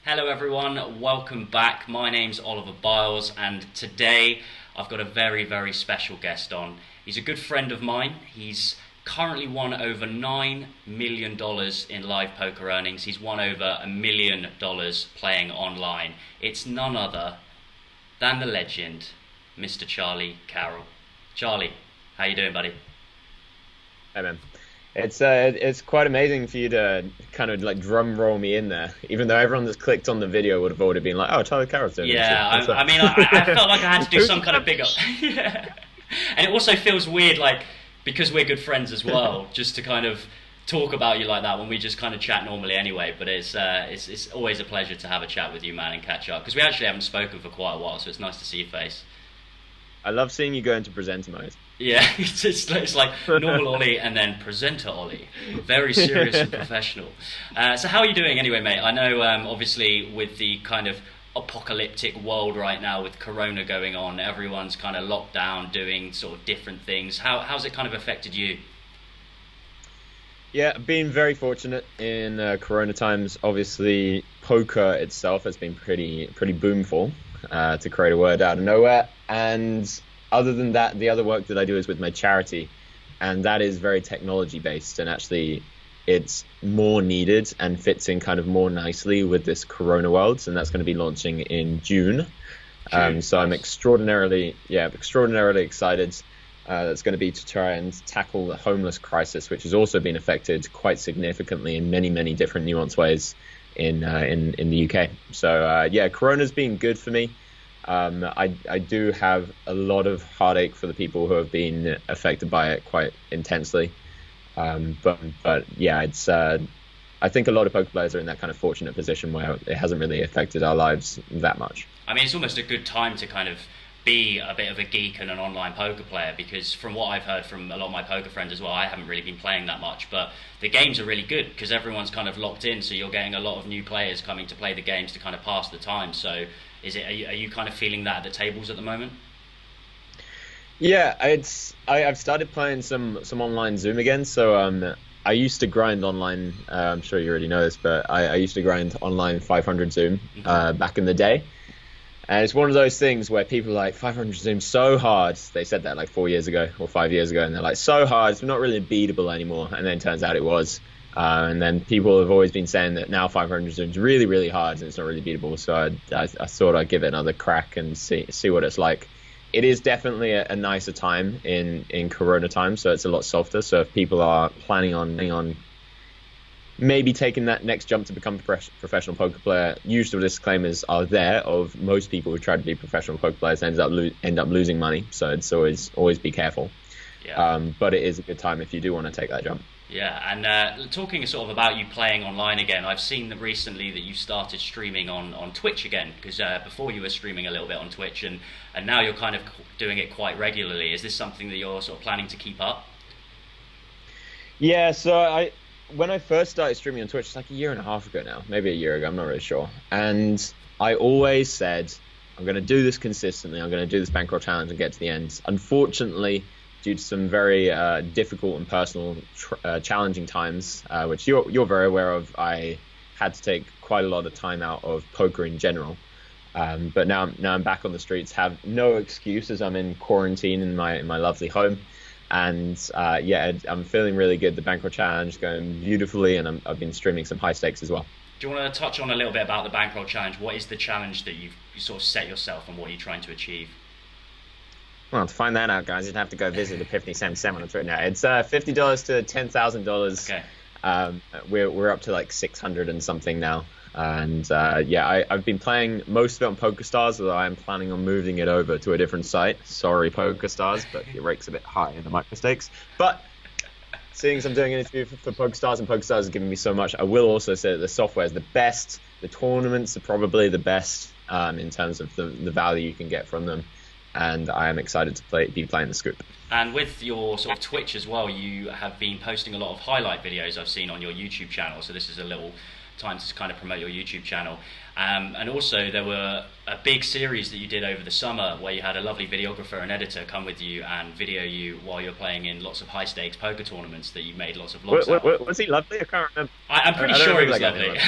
Hello everyone, welcome back. My name's Oliver Biles and today I've got a very, very special guest on. He's a good friend of mine. He's currently won over $9 million in live poker earnings. He's won over $1 million playing online. It's none other than the legend, Mr. Charlie Carrel. Charlie, how you doing, buddy? Hey man, it's quite amazing for you to kind of like drum roll me in there, even though everyone that's clicked on the video would have already been like, "Oh, Charlie Carroll's doing this." Yeah, I felt like I had to do some kind of big up. Yeah. And it also feels weird, like, because we're good friends as well, just to kind of talk about you like that when we just kind of chat normally anyway. But it's always a pleasure to have a chat with you, man, and catch up, because we actually haven't spoken for quite a while, so it's nice to see your face. I love seeing you go into presenter mode. Yeah, it's like normal Ollie and then presenter Ollie. Very serious and professional. So how are you doing anyway, mate? I know obviously with the kind of apocalyptic world right now with Corona going on, everyone's kind of locked down, doing sort of different things. How's it kind of affected you? Yeah, been very fortunate in Corona times. Obviously, poker itself has been pretty boomful, to create a word out of nowhere. And other than that, the other work that I do is with my charity, and that is very technology based, and actually it's more needed and fits in kind of more nicely with this Corona world, and that's going to be launching in June. So I'm extraordinarily excited. That's going to be to try and tackle the homeless crisis, which has also been affected quite significantly in many different nuanced ways in the UK. So Corona's been good for me. I do have a lot of heartache for the people who have been affected by it quite intensely. But yeah, it's I think a lot of poker players are in that kind of fortunate position where it hasn't really affected our lives that much. I mean, it's almost a good time to kind of be a bit of a geek and an online poker player, because from what I've heard from a lot of my poker friends as well, I haven't really been playing that much, but the games are really good because everyone's kind of locked in, so you're getting a lot of new players coming to play the games to kind of pass the time. So are you kind of feeling that at the tables at the moment? Yeah, I've started playing some online Zoom again. So I used to grind online. I'm sure you already know this, but I used to grind online 500 Zoom back in the day. And it's one of those things where people are like, 500 Zoom so hard. They said that like 4 years ago or 5 years ago, and they're like, so hard, it's not really beatable anymore. And then it turns out it was. And then people have always been saying that now 500 Zoom is really hard and it's not really beatable. So I thought I'd give it another crack and see what it's like. It is definitely a nicer time in Corona time, so it's a lot softer. So if people are planning on maybe taking that next jump to become a professional poker player, usual disclaimers are there of most people who try to be professional poker players end up losing money. So it's always be careful. Yeah. But it is a good time if you do want to take that jump. Yeah, and talking sort of about you playing online again, I've seen that recently that you started streaming on Twitch again, because before you were streaming a little bit on Twitch, and now you're kind of doing it quite regularly. Is this something that you're sort of planning to keep up? Yeah, so when I first started streaming on Twitch, it's like a year and a half ago now, maybe a year ago, I'm not really sure. And I always said, I'm going to do this consistently, I'm going to do this bankroll challenge and get to the end. Unfortunately, due to some very difficult and personal challenging times, which you're very aware of, I had to take quite a lot of time out of poker in general. But now I'm back on the streets, have no excuse as I'm in quarantine in my lovely home. And I'm feeling really good. The bankroll challenge is going beautifully, and I've been streaming some high stakes as well. Do you want to touch on a little bit about the bankroll challenge? What is the challenge that you sort of set yourself, and what are you trying to achieve? Well, to find that out, guys, you'd have to go visit Epiphany77 on Twitter now. It's $50 to $10,000. Okay. We're up to like 600 and something now. And I've been playing most of it on PokerStars, although I'm planning on moving it over to a different site. Sorry, PokerStars, but your rate's a bit high in the micro stakes. But seeing as I'm doing an interview for PokerStars, and PokerStars is giving me so much, I will also say that the software is the best. The tournaments are probably the best in terms of the value you can get from them. And I am excited to be playing the scoop. And with your sort of Twitch as well, you have been posting a lot of highlight videos I've seen on your YouTube channel. So this is a little time to kind of promote your YouTube channel. And also there were a big series that you did over the summer where you had a lovely videographer and editor come with you and video you while you're playing in lots of high stakes poker tournaments that you made lots of vlogs out of. Was he lovely? I can't remember. I'm pretty sure he was lovely.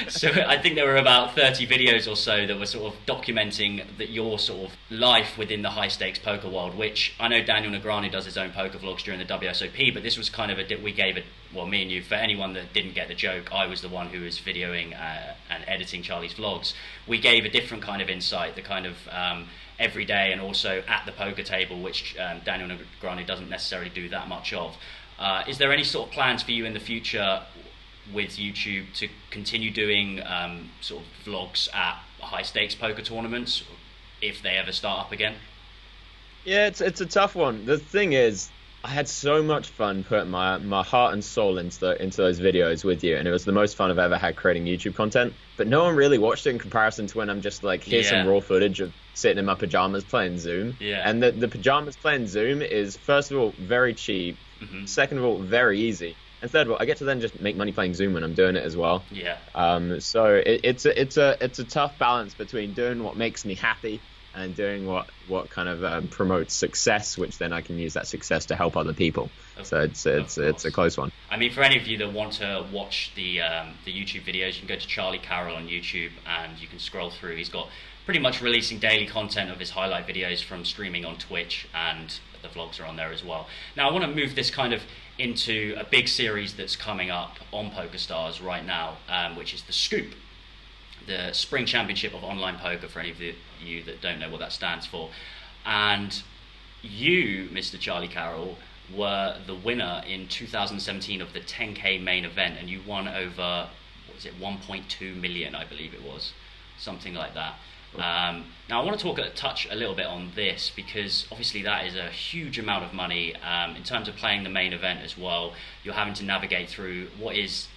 So I think there were about 30 videos or so that were sort of documenting that your sort of life within the high stakes poker world, which I know Daniel Negreanu does his own poker vlogs during the WSOP, but this was kind of we gave it, well, me and you, for anyone that didn't get the joke, I was the one who was videoing and editing Charlie's vlogs. We gave a different kind of insight, the kind of every day and also at the poker table, which Daniel Negreanu doesn't necessarily do that much of. Is there any sort of plans for you in the future with YouTube to continue doing sort of vlogs at high stakes poker tournaments if they ever start up again? Yeah, it's a tough one. The thing is, I had so much fun putting my heart and soul into those videos with you, and it was the most fun I've ever had creating YouTube content. But no one really watched it in comparison to when I'm just like, here's some raw footage of sitting in my pajamas playing Zoom. Yeah. And the pajamas playing Zoom is, first of all, very cheap. Mm-hmm. Second of all, very easy. And third of all, I get to then just make money playing Zoom when I'm doing it as well. Yeah. So it's a tough balance between doing what makes me happy and doing what kind of promotes success, which then I can use that success to help other people. So it's a close one. I mean, for any of you that want to watch the YouTube videos, you can go to Charlie Carrel on YouTube and you can scroll through. He's got pretty much releasing daily content of his highlight videos from streaming on Twitch, and the vlogs are on there as well. Now I want to move this kind of into a big series that's coming up on PokerStars right now, which is the Scoop, the Spring Championship of Online Poker, for any of you that don't know what that stands for. And you, Mr. Charlie Carrel, were the winner in 2017 of the 10K main event, and you won over, what was it, 1.2 million, I believe it was, something like that. Now I want to touch a little bit on this, because obviously that is a huge amount of money in terms of playing the main event as well. You're having to navigate through what is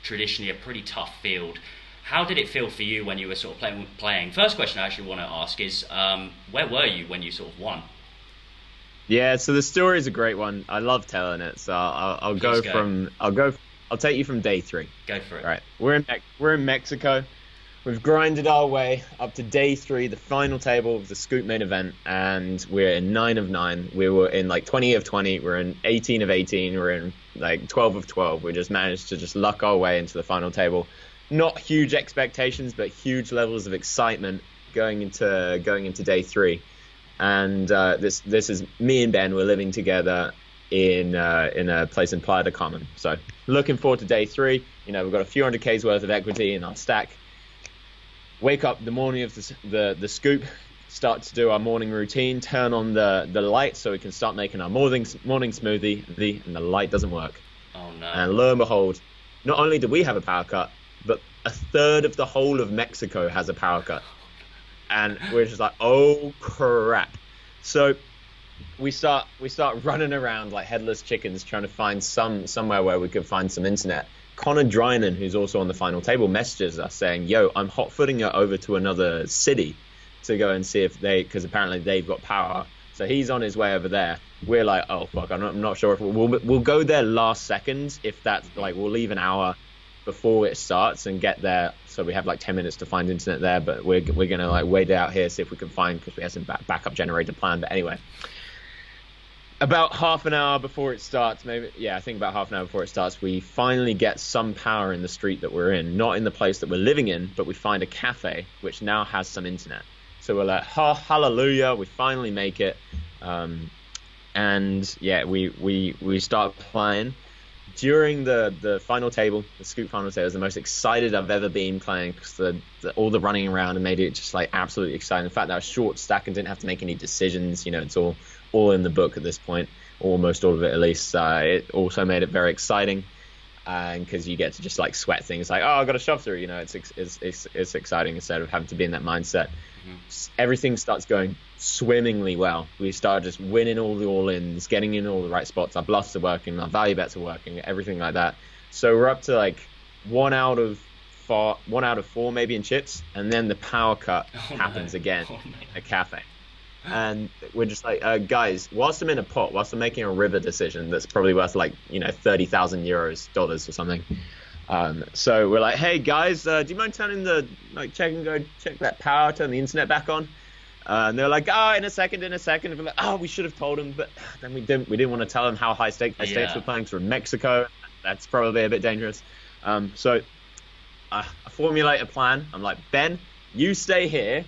traditionally a pretty tough field. How did it feel for you when you were sort of playing? First question I actually want to ask is, where were you when you sort of won? Yeah, so the story is a great one. I love telling it, so I'll take you from day 3. Go for it. Right, we're in Mexico. We've grinded our way up to day 3, the final table of the Scoop main event, and we're in 9 of 9. We were in like 20 of 20. We're in 18 of 18. We're in like 12 of 12. We just managed to just luck our way into the final table. Not huge expectations, but huge levels of excitement going into day 3. And this is me and Ben. We're living together in a place in Playa del Carmen. So looking forward to day 3. You know, we've got a few hundred K's worth of equity in our stack. Wake up the morning of the Scoop, start to do our morning routine, turn on the light so we can start making our morning smoothie, and the light doesn't work. Oh no. And lo and behold, not only do we have a power cut, but a third of the whole of Mexico has a power cut. And we're just like, oh crap. So we start running around like headless chickens trying to find somewhere where we could find some internet. Connor Drynan, who's also on the final table, messages us saying, yo, I'm hot-footing it over to another city to go and see if because apparently they've got power. So he's on his way over there. We're like, oh, fuck, I'm not sure if we'll go there last second, if that's like, we'll leave an hour before it starts and get there. So we have like 10 minutes to find internet there, but we're going to like wait it out here, see if we can find, because we have some backup generator plan. But anyway, about half an hour before it starts, I think about half an hour before it starts, we finally get some power in the street that we're in, not in the place that we're living in, but we find a cafe which now has some internet. So we're like, hallelujah, we finally make it. And yeah, we start playing. During the final table, the Scoop final table, was the most excited I've ever been playing, because all the running around and made it just like absolutely exciting. In fact, that was short stack and didn't have to make any decisions. You know, it's all in the book at this point, almost all of it at least. It also made it very exciting, and because you get to just like sweat things like, oh, I got to shove through. You know, it's exciting instead of having to be in that mindset. Mm-hmm. Everything starts going swimmingly well. We start just winning all the all-ins, getting in all the right spots. Our bluffs are working, our value bets are working, everything like that. So we're up to like 1 out of 4 maybe in chips, and then the power cut happens again at a cafe. And we're just like, guys, whilst I'm in a pot, whilst I'm making a river decision that's probably worth like, 30,000 dollars or something. So we're like, hey guys, do you mind turning check that power, turn the internet back on? And they're like, in a second. And we're like, we should have told them, but then we didn't want to tell them how high stakes we're playing. So in Mexico, that's probably a bit dangerous. So I formulate a plan. I'm like, Ben, you stay here.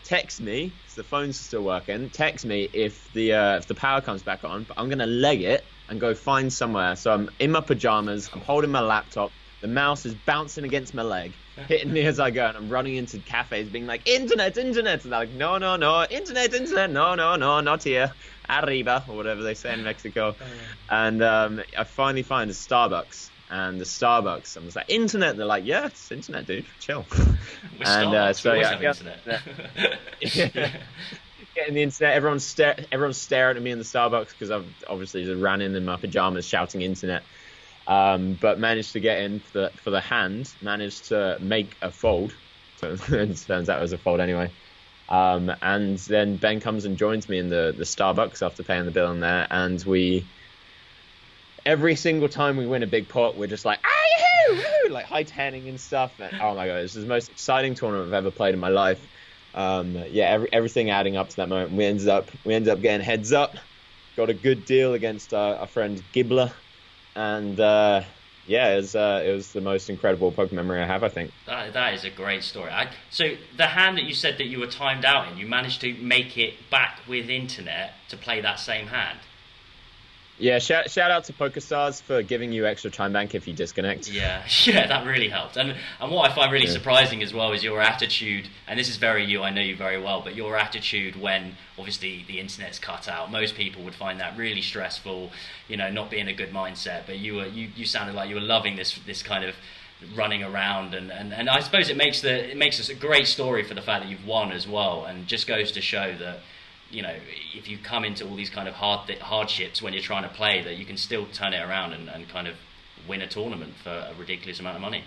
Text me, because the phone's still working. Text me if the power comes back on. But I'm gonna leg it and go find somewhere. So I'm in my pajamas. I'm holding my laptop. The mouse is bouncing against my leg, hitting me as I go, and I'm running into cafes, being like, "Internet, internet," and they're like, "No, no, no, internet, internet, no, no, no, not here, arriba," or whatever they say in Mexico. And I finally find a Starbucks. And the Starbucks, I'm just like, internet. And they're like, yeah, it's internet, dude. Chill. And so yeah, internet. Getting the internet. Everyone's staring at me in the Starbucks because I've obviously just ran in my pajamas shouting internet. But managed to get in for the hand. Managed to make a fold. So it turns out it was a fold anyway. And then Ben comes and joins me in the Starbucks after paying the bill in there, and every single time we win a big pot, we're just like, ah, like high tanning and stuff. And, oh my god, this is the most exciting tournament I've ever played in my life. Everything adding up to that moment. We ended up getting heads up, got a good deal against our friend Gibbler, and it was the most incredible poker memory I have, I think. That is a great story. So the hand that you said that you were timed out in, you managed to make it back with internet to play that same hand. Yeah, shout out to PokerStars for giving you extra time bank if you disconnect. Yeah, that really helped. And what I find really surprising as well is your attitude, and this is very you, I know you very well, but your attitude when obviously the internet's cut out. Most people would find that really stressful, not being a good mindset, but you sounded like you were loving this kind of running around, and I suppose it makes us a great story for the fact that you've won as well, and just goes to show that if you come into all these kind of hardships when you're trying to play, that you can still turn it around and kind of win a tournament for a ridiculous amount of money.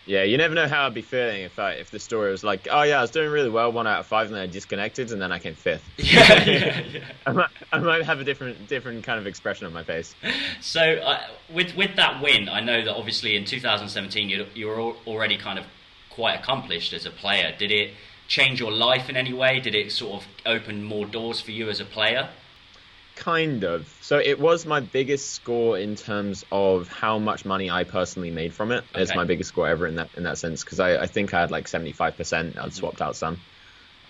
Yeah, you never know how I'd be feeling if the story was like, oh yeah, I was doing really well, 1 out of 5, and then I disconnected, and then I came 5th. Yeah. I might have a different kind of expression on my face. So with that win, I know that obviously in 2017 you were already kind of quite accomplished as a player. Did it change your life in any way? Did it sort of open more doors for you as a player? Kind of. So it was my biggest score in terms of how much money I personally made from it. Okay. It's my biggest score ever in that sense, because I think I had like 75%. I'd swapped out some,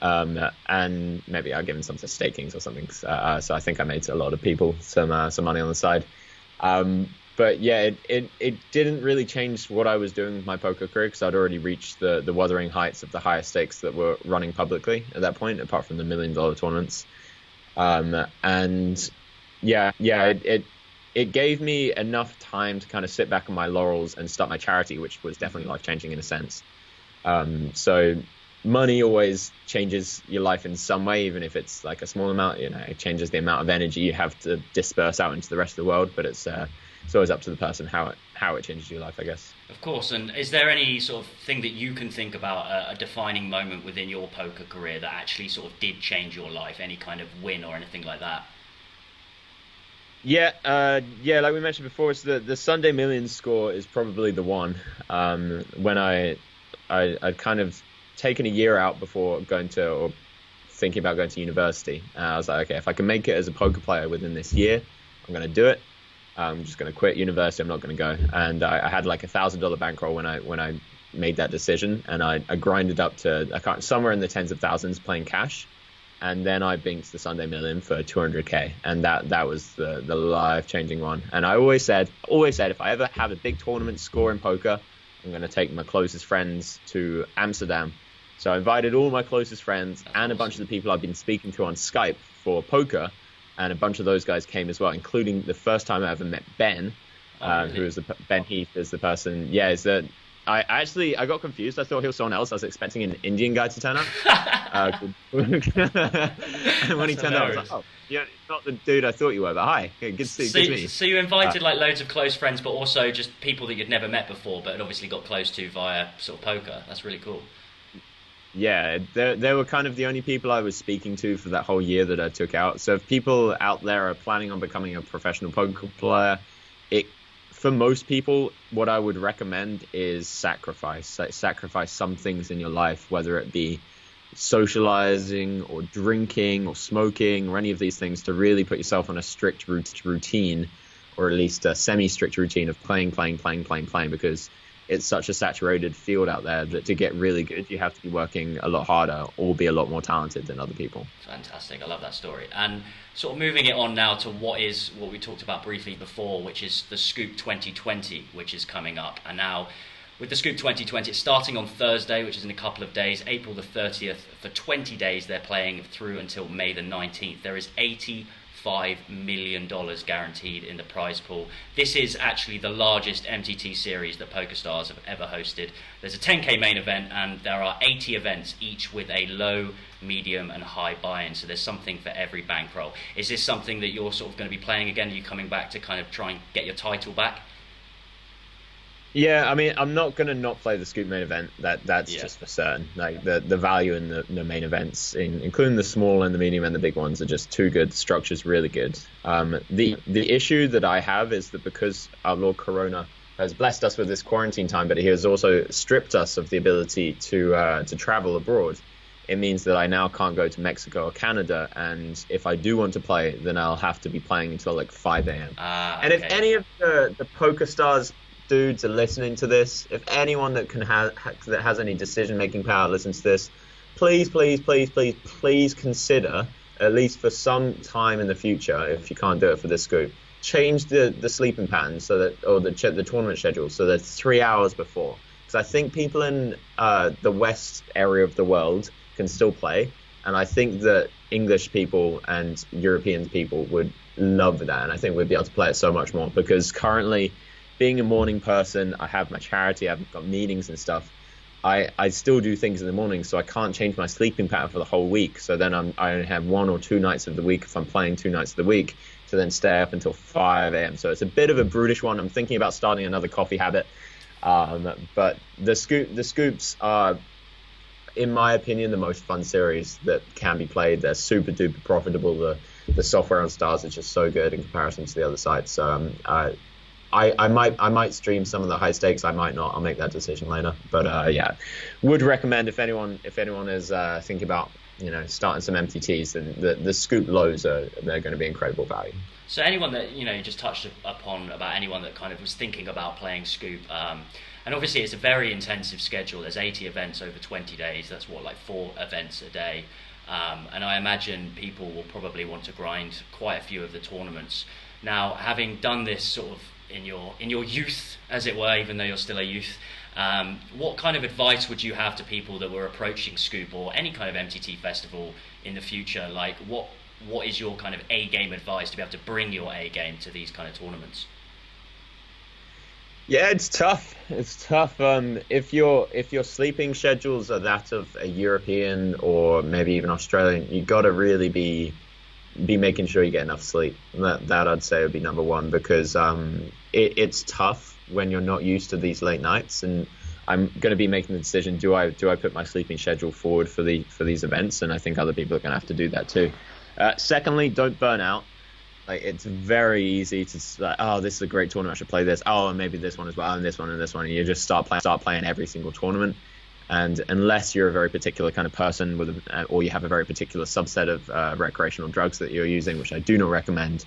and maybe I'd given some to stakings or something. So I think I made a lot of people some money on the side. But yeah, it didn't really change what I was doing with my poker career, because I'd already reached the wuthering heights of the highest stakes that were running publicly at that point, apart from the $1 million tournaments. And yeah, it gave me enough time to kind of sit back on my laurels and start my charity, which was definitely life-changing in a sense. So money always changes your life in some way, even if it's like a small amount. It changes the amount of energy you have to disperse out into the rest of the world, but it's always up to the person how it changes your life, I guess. Of course. And is there any sort of thing that you can think about, a defining moment within your poker career that actually sort of did change your life? Any kind of win or anything like that? Yeah, like we mentioned before, it's the Sunday Millions score is probably the one. When I'd kind of taken a year out before thinking about going to university. I was like, okay, if I can make it as a poker player within this year, I'm going to do it. I'm just going to quit university. I'm not going to go. And I had like $1,000 bankroll when I made that decision, and I grinded up to somewhere in the tens of thousands playing cash, and then I binked the Sunday Million for 200k, and that was the life-changing one. And I always said if I ever have a big tournament score in poker, I'm going to take my closest friends to Amsterdam. So I invited all my closest friends and a bunch of the people I've been speaking to on Skype for poker. And a bunch of those guys came as well, including the first time I ever met Ben, really? Who is Ben Heath is the person. Yeah, is that I got confused. I thought he was someone else. I was expecting an Indian guy to turn up. And when he turned up, I was like, oh, yeah, not the dude I thought you were, but hi, good to see you. So you invited like loads of close friends, but also just people that you'd never met before, but had obviously got close to via sort of poker. That's really cool. Yeah, they were kind of the only people I was speaking to for that whole year that I took out. So if people out there are planning on becoming a professional poker player, for most people, what I would recommend is sacrifice. Like, sacrifice some things in your life, whether it be socializing or drinking or smoking or any of these things, to really put yourself on a strict routine, or at least a semi-strict routine of playing, because it's such a saturated field out there that to get really good, you have to be working a lot harder or be a lot more talented than other people. Fantastic. I love that story. And sort of moving it on now to what we talked about briefly before, which is the Scoop 2020, which is coming up. And now with the Scoop 2020, it's starting on Thursday, which is in a couple of days, April the 30th. For 20 days, they're playing through until May the 19th. There is $85 million guaranteed in the prize pool. This is actually the largest MTT series that PokerStars have ever hosted. There's a 10K main event, and there are 80 events, each with a low, medium, and high buy-in. So there's something for every bankroll. Is this something that you're sort of going to be playing again? Are you coming back to kind of try and get your title back? Yeah, I mean, I'm not going to not play the Scoop main event. That's just for certain. Like the value in the main events, including the small and the medium and the big ones, are just too good. The structure's really good. The issue that I have is that because our Lord Corona has blessed us with this quarantine time, but he has also stripped us of the ability to travel abroad. It means that I now can't go to Mexico or Canada, and if I do want to play, then I'll have to be playing until like 5 a.m. And if any of the PokerStars dudes are listening to this, if anyone that that has any decision-making power listens to this, please consider, at least for some time in the future, if you can't do it for this Scoop, change the sleeping pattern or the tournament schedule so that it's 3 hours before. Because I think people in the west area of the world can still play, and I think that English people and European people would love that, and I think we'd be able to play it so much more, because currently, being a morning person, I have my charity, I've got meetings and stuff. I still do things in the morning, so I can't change my sleeping pattern for the whole week. So then I only have 1 or 2 nights of the week, if I'm playing 2 nights of the week, to then stay up until 5 a.m. So it's a bit of a brutish one. I'm thinking about starting another coffee habit. But the Scoops are, in my opinion, the most fun series that can be played. They're super duper profitable. The software on Stars is just so good in comparison to the other sites. So I might stream some of the high stakes. I might not. I'll make that decision later. But yeah, would recommend if anyone is thinking about starting some MTTs, then the Scoop lows they're going to be incredible value. So anyone that you just touched upon about anyone that kind of was thinking about playing Scoop, and obviously it's a very intensive schedule. There's 80 events over 20 days. That's like 4 events a day. And I imagine people will probably want to grind quite a few of the tournaments. Now, having done this sort of in your youth, as it were, even though you're still a youth, what kind of advice would you have to people that were approaching Scoop or any kind of MTT festival in the future? Like, what is your kind of A-game advice to be able to bring your A-game to these kind of tournaments? Yeah, it's tough. If your sleeping schedules are that of a European or maybe even Australian, you got to really be making sure you get enough sleep. That I'd say would be number one, because it's tough when you're not used to these late nights. And I'm going to be making the decision: do I put my sleeping schedule forward for these events? And I think other people are going to have to do that too. Secondly, don't burn out. Like, it's very easy to like, oh, this is a great tournament, I should play this. Oh, and maybe this one as well, and this one and this one. And you just start playing every single tournament. And unless you're a very particular kind of person or you have a very particular subset of recreational drugs that you're using, which I do not recommend,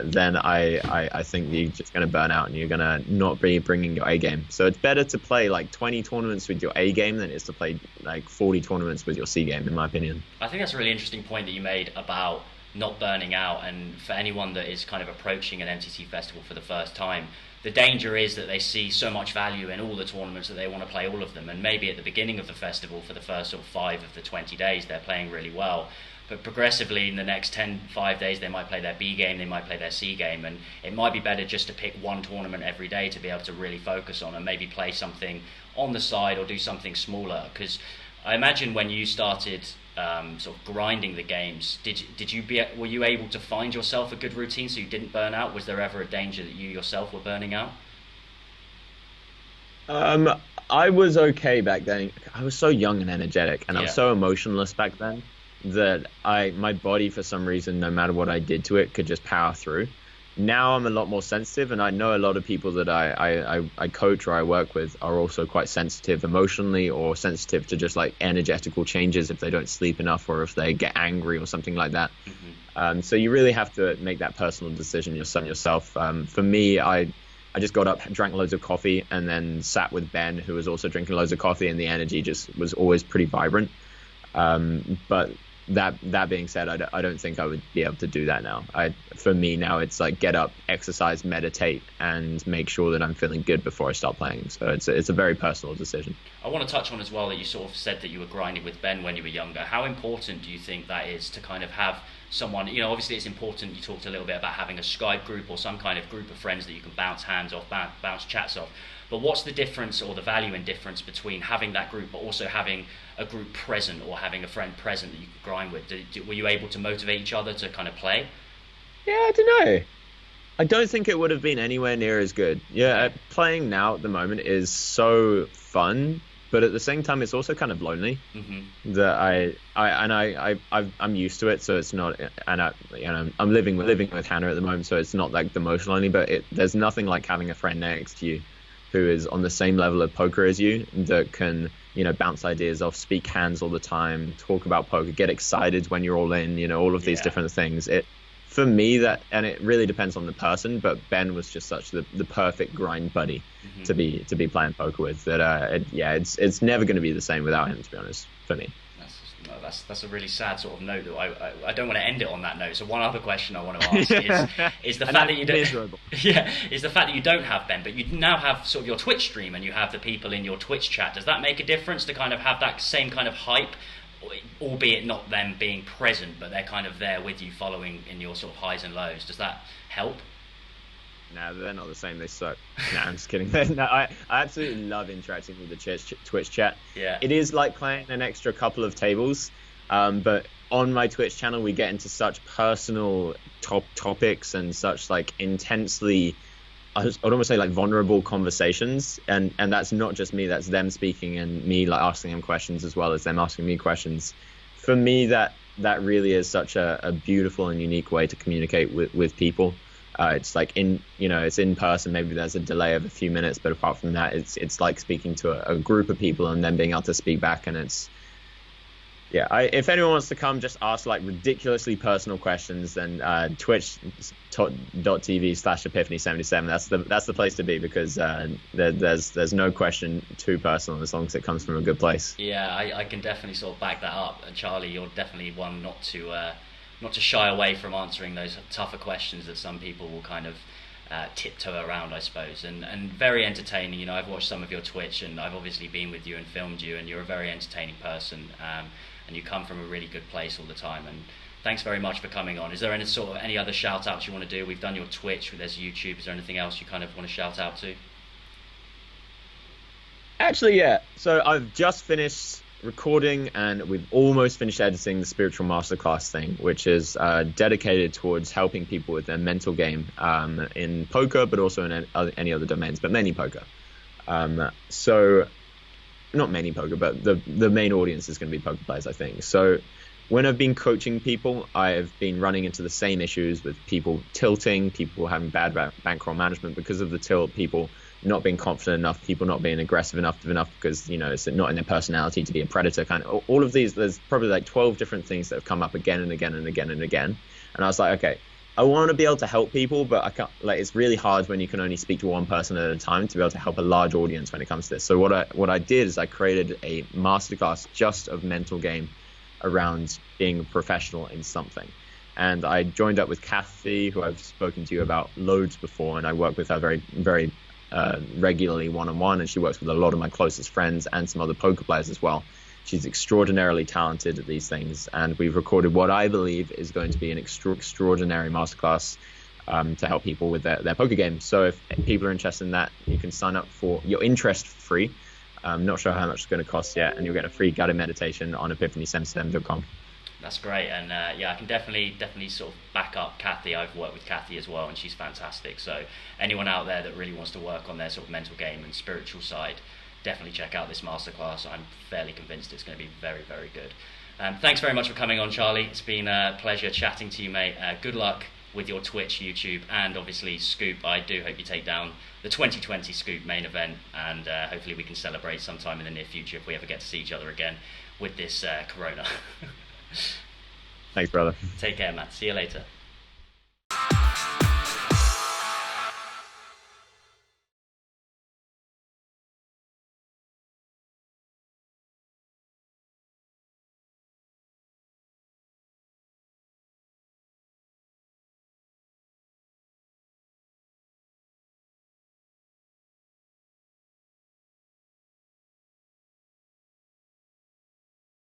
then I think you're just going to burn out and you're going to not be bringing your A game. So it's better to play like 20 tournaments with your A game than it is to play like 40 tournaments with your C game, in my opinion. I think that's a really interesting point that you made about not burning out. And for anyone that is kind of approaching an MTT festival for the first time, the danger is that they see so much value in all the tournaments that they want to play all of them, and maybe at the beginning of the festival for the first sort of 5 of the 20 days they're playing really well, but progressively in the next 5 days they might play their B game, they might play their C game, and it might be better just to pick one tournament every day to be able to really focus on and maybe play something on the side or do something smaller. Because I imagine when you started sort of grinding the games, were you able to find yourself a good routine so you didn't burn out? Was there ever a danger that you yourself were burning out? I was okay back then. I was so young and energetic, and I was so emotionless back then that my body, for some reason, no matter what I did to it, could just power through. Now I'm a lot more sensitive, and I know a lot of people that I coach or I work with are also quite sensitive emotionally, or sensitive to just like energetical changes if they don't sleep enough or if they get angry or something like that. Mm-hmm. So you really have to make that personal decision yourself. For me, I just got up, drank loads of coffee, and then sat with Ben, who was also drinking loads of coffee, and the energy just was always pretty vibrant. But that being said, I don't think I would be able to do that now. For me now, it's like get up, exercise, meditate, and make sure that I'm feeling good before I start playing. So it's a very personal decision. I want to touch on as well that you sort of said that you were grinding with Ben when you were younger. How important do you think that is to kind of have someone, obviously it's important, you talked a little bit about having a Skype group or some kind of group of friends that you can bounce hands off, bounce chats off. But what's the difference or the value and difference between having that group but also having a group present or having a friend present that you could grind with? Were you able to motivate each other to kind of play? Yeah, I don't know. I don't think it would have been anywhere near as good. Yeah, playing now at the moment is so fun, but at the same time, it's also kind of lonely. That I'm used to it, so it's not. And I'm living with Hannah at the moment, so it's not like the most lonely. But there's nothing like having a friend next to you who is on the same level of poker as you, that can bounce ideas off, speak hands all the time, talk about poker, get excited when you're all in, all of these different things. For me, and it really depends on the person, but Ben was just such the perfect grind buddy to be playing poker with, that it's never going to be the same without him, to be honest, for me. That's a really sad sort of note. That I don't want to end it on that note. So one other question I want to ask is the fact that you don't is the fact that you don't have Ben, but you now have sort of your Twitch stream and you have the people in your Twitch chat. Does that make a difference to kind of have that same kind of hype, albeit not them being present, but they're kind of there with you, following in your sort of highs and lows? Does that help? No, they're not the same. They suck. No, I'm just kidding. No, I absolutely love interacting with the Twitch chat. Yeah. It is like playing an extra couple of tables, but on my Twitch channel, we get into such personal topics and such like intensely, I'd almost say like vulnerable conversations, and that's not just me. That's them speaking and me like asking them questions as well as them asking me questions. For me, that really is such a beautiful and unique way to communicate with people. It's like it's in person. Maybe there's a delay of a few minutes, but apart from that, it's like speaking to a group of people and then being able to speak back. And if anyone wants to come, just ask like ridiculously personal questions, then twitch.tv/epiphany77. That's the place to be, because there's no question too personal as long as it comes from a good place. Yeah, I can definitely sort of back that up. And Charlie, you're definitely one not to shy away from answering those tougher questions that some people will kind of tiptoe around, I suppose, and very entertaining. I've watched some of your Twitch, and I've obviously been with you and filmed you, and you're a very entertaining person, and you come from a really good place all the time. And thanks very much for coming on. Is there any other shout outs you want to do? We've done your Twitch, there's YouTube. Is there anything else you kind of want to shout out to? Actually, yeah. So I've just finished recording, and we've almost finished editing the spiritual masterclass thing, which is dedicated towards helping people with their mental game in poker, but also in any other domains, but mainly poker. So not mainly poker, but the main audience is going to be poker players, I think. So when I've been coaching people, I've been running into the same issues with people tilting, people having bad bankroll management because of the tilt, people not being confident enough, people not being aggressive enough because it's not in their personality to be a predator. Kind of all of these, there's probably like 12 different things that have come up again and again and again and again. And I was like, okay, I want to be able to help people, but I can't. Like, it's really hard when you can only speak to one person at a time to be able to help a large audience when it comes to this. So what I did is I created a masterclass just of mental game around being a professional in something. And I joined up with Kathy, who I've spoken to you about loads before, and I work with her very, very regularly one-on-one, and she works with a lot of my closest friends and some other poker players as well. She's extraordinarily talented at these things, and we've recorded what I believe is going to be an extraordinary masterclass to help people with their poker game. So if people are interested in that, you can sign up for your interest free. I'm not sure how much it's going to cost yet, and you'll get a free guided meditation on epiphany77.com. That's great, and I can definitely sort of back up Kathy. I've worked with Kathy as well, and she's fantastic. So anyone out there that really wants to work on their sort of mental game and spiritual side, definitely check out this masterclass. I'm fairly convinced it's going to be very, very good. Thanks very much for coming on, Charlie. It's been a pleasure chatting to you, mate. Good luck with your Twitch, YouTube, and obviously Scoop. I do hope you take down the 2020 Scoop main event, and hopefully we can celebrate sometime in the near future if we ever get to see each other again with this corona. Thanks, brother. Take care, Matt. See you later.